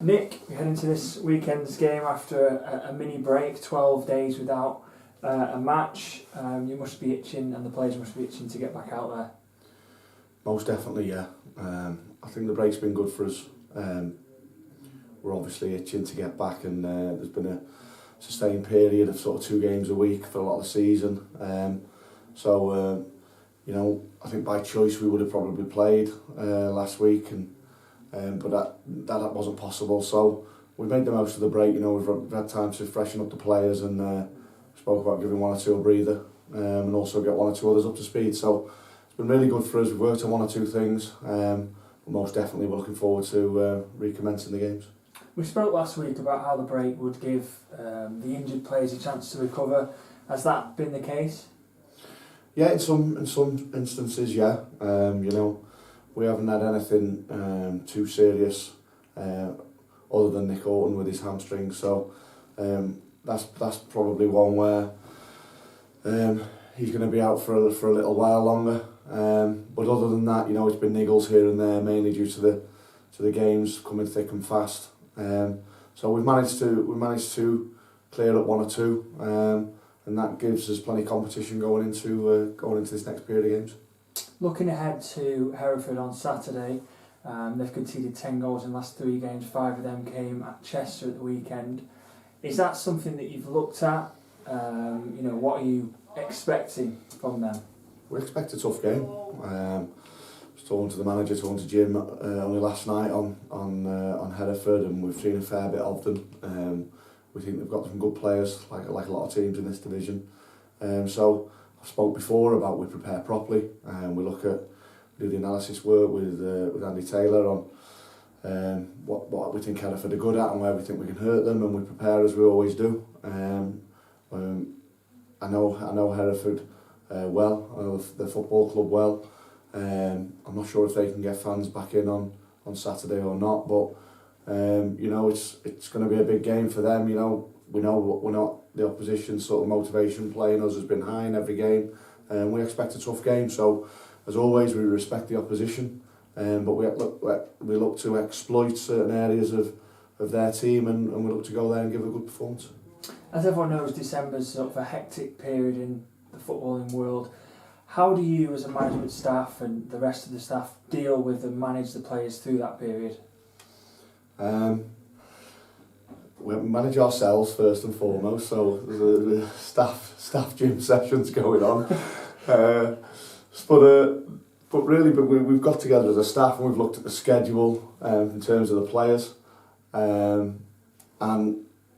Nick, we head into this weekend's game after a mini break, 12 days without a match. You must be itching, and the players must be itching to get back out there. Most definitely, yeah. I think the break's been good for us. We're obviously itching to get back, and there's been a sustained period of sort of 2 games a week for a lot of the season. I think by choice we would have probably played last week, but that wasn't possible. So we made the most of the break. We've had time to freshen up the players, and spoke about giving 1 or 2 a breather, and also get 1 or 2 others up to speed. So it's been really good for us. We've worked on 1 or 2 things. But most definitely we're looking forward to recommencing the games. We spoke last week about how the break would give the injured players a chance to recover. Has that been the case? Yeah, in some instances, yeah. We haven't had anything too serious other than Nick Orton with his hamstring. So that's probably one where he's going to be out for a little while longer. But other than that, it's been niggles here and there, mainly due to the games coming thick and fast. So we've managed to clear up 1 or 2, and that gives us plenty of competition going into this next period of games. Looking ahead to Hereford on Saturday, they've conceded 10 goals in the last 3 games. 5 of them came at Chester at the weekend. Is that something that you've looked at? What are you expecting from them? We expect a tough game. I was talking to the manager, talking to Jim only last night on Hereford, and we've seen a fair bit of them. We think they've got some good players, like a lot of teams in this division. So I've spoke before about we prepare properly, and we do the analysis work with Andy Taylor on what we think Hereford are good at and where we think we can hurt them, and we prepare as we always do. I know Hereford well. I know the football club well. I'm not sure if they can get fans back in on Saturday or not, but it's going to be a big game for them. We know we're not the opposition sort of motivation playing us has been high in every game, and we expect a tough game. So as always, we respect the opposition, but we look to exploit certain areas of their team, and we look to go there and give a good performance. As everyone knows, December's sort of a hectic period in the footballing world. How do you, as a management staff and the rest of the staff, deal with and manage the players through that period? We manage ourselves first and foremost, so the staff gym sessions going on. But we've got together as a staff and we've looked at the schedule in terms of the players, and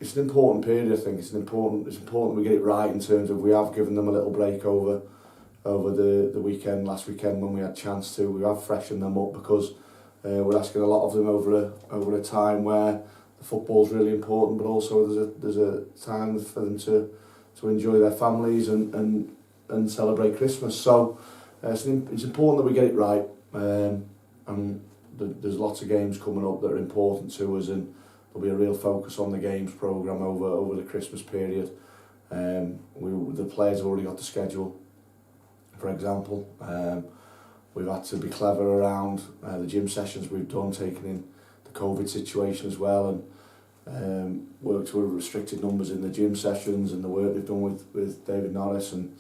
it's an important period. I think it's important we get it right in terms of we have given them a little break over the last weekend when we had a chance to. We have freshened them up because we're asking a lot of them over a time where the football's really important, but also there's a time for them to enjoy their families and celebrate Christmas. So it's important that we get it right, and there's lots of games coming up that are important to us, and there'll be a real focus on the games programme over the Christmas period. The players have already got the schedule, for example. We've had to be clever around the gym sessions we've done, taking in the COVID situation as well, and worked to restricted numbers in the gym sessions, and the work they've done with David Norris, and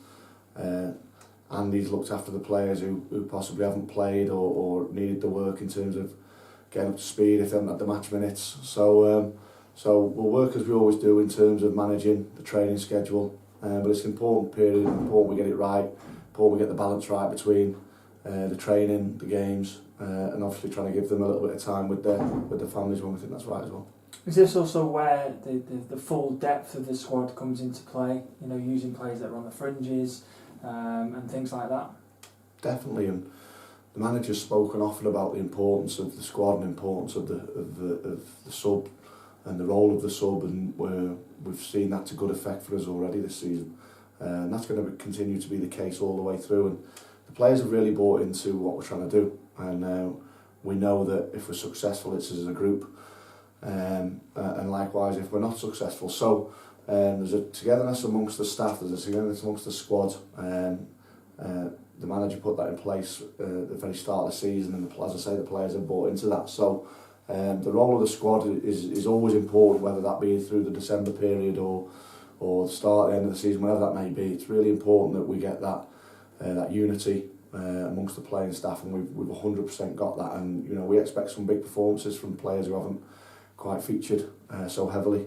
Andy's looked after the players who possibly haven't played or needed the work in terms of getting up to speed if they haven't had the match minutes. So we'll work as we always do in terms of managing the training schedule, but it's an important period, important we get it right, important we get the balance right between the training, the games, and obviously trying to give them a little bit of time with their families when we think that's right as well. Is this also where the full depth of the squad comes into play? Using players that are on the fringes and things like that? Definitely, and the manager's spoken often about the importance of the squad and the importance of the sub and the role of the sub, and we've seen that to good effect for us already this season, and that's going to continue to be the case all the way through. And the players have really bought into what we're trying to do, and we know that if we're successful, it's as a group, and likewise if we're not successful. So there's a togetherness amongst the staff, there's a togetherness amongst the squad, the manager put that in place at the very start of the season, and as I say, the players have bought into that. So The role of the squad is always important, whether that be through the December period or the start, the end of the season, whatever that may be. It's really important that we get that unity amongst the playing staff, and we've 100% got that. And you know, we expect some big performances from players who haven't quite featured so heavily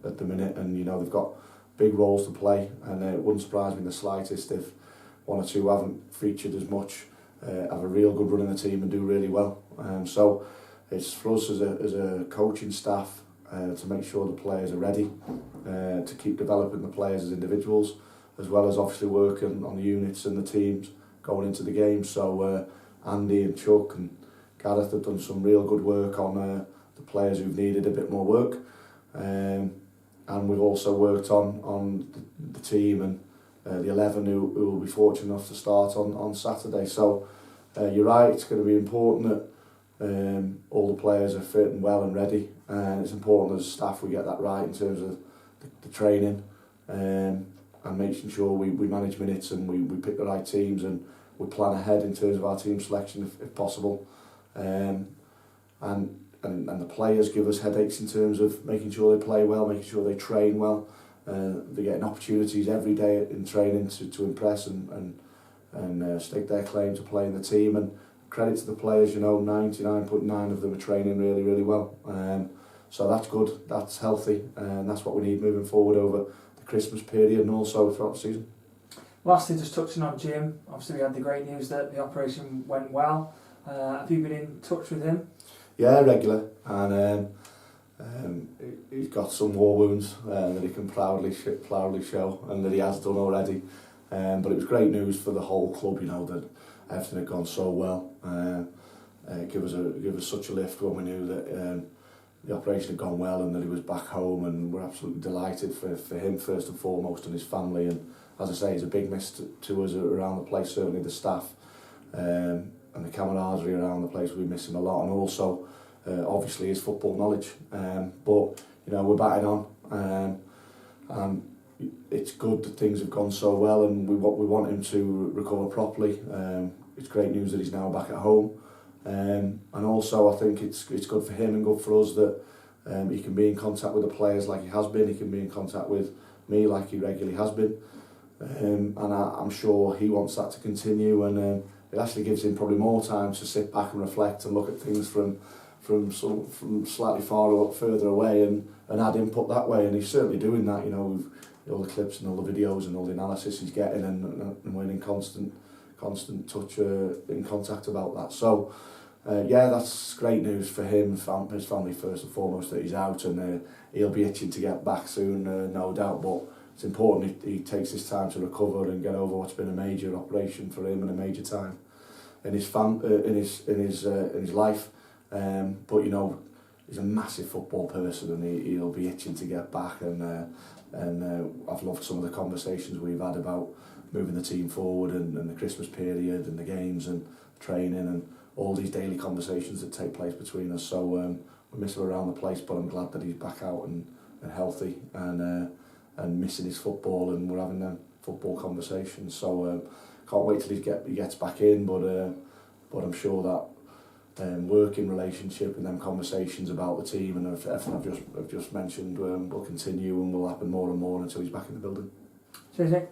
at the minute, and you know, they've got big roles to play, and it wouldn't surprise me in the slightest if one or two haven't featured as much, have a real good run in the team and do really well. So it's for us as a coaching staff to make sure the players are ready, to keep developing the players as individuals, as well as obviously working on the units and the teams going into the game. So Andy and Chuck and Gareth have done some real good work on the players who've needed a bit more work, and we've also worked on the team and the 11 who will be fortunate enough to start on Saturday. So you're right, it's going to be important that all the players are fit and well and ready, and it's important as staff we get that right in terms of the training, and making sure we manage minutes and we pick the right teams, and we plan ahead in terms of our team selection if possible, and the players give us headaches in terms of making sure they play well, making sure they train well. They're getting opportunities every day in training to impress and stake their claim to play in the team. And credit to the players, you know, 99.9% of them are training really, really well. So that's good, that's healthy, and that's what we need moving forward over the Christmas period and also throughout the season. Lastly, just touching on Jim, obviously we had the great news that the operation went well. Have you been in touch with him? Yeah, regular, and he's got some war wounds that he can proudly show, and that he has done already. But it was great news for the whole club, you know, that everything had gone so well. Give us such a lift when we knew that the operation had gone well and that he was back home, and we're absolutely delighted for him first and foremost and his family. And as I say, he's a big miss to us around the place, certainly the staff. And the camaraderie around the place, we miss him a lot, and also obviously his football knowledge. But you know, we're batting on, and it's good that things have gone so well, and we want him to recover properly. It's great news that he's now back at home, and also I think it's good for him and good for us that he can be in contact with the players like he has been. He can be in contact with me like he regularly has been, and I'm sure he wants that to continue, and it actually gives him probably more time to sit back and reflect and look at things from slightly further away and add input that way. And he's certainly doing that. You know, all the clips and all the videos and all the analysis he's getting, and we're in constant touch, in contact about that. So yeah, that's great news for him, his family first and foremost, that he's out, and he'll be itching to get back soon, no doubt. But it's important he takes his time to recover and get over what's been a major operation for him and a major time in his life. But you know, he's a massive football person, and he'll be itching to get back. And I've loved some of the conversations we've had about moving the team forward and the Christmas period and the games and training and all these daily conversations that take place between us. So we miss him around the place, but I'm glad that he's back out and healthy and missing his football, and we're having them football conversations. So can't wait till he gets back in, but I'm sure that working relationship and them conversations about the team and everything I've just mentioned will continue and will happen more and more until he's back in the building. Cheers, Nick.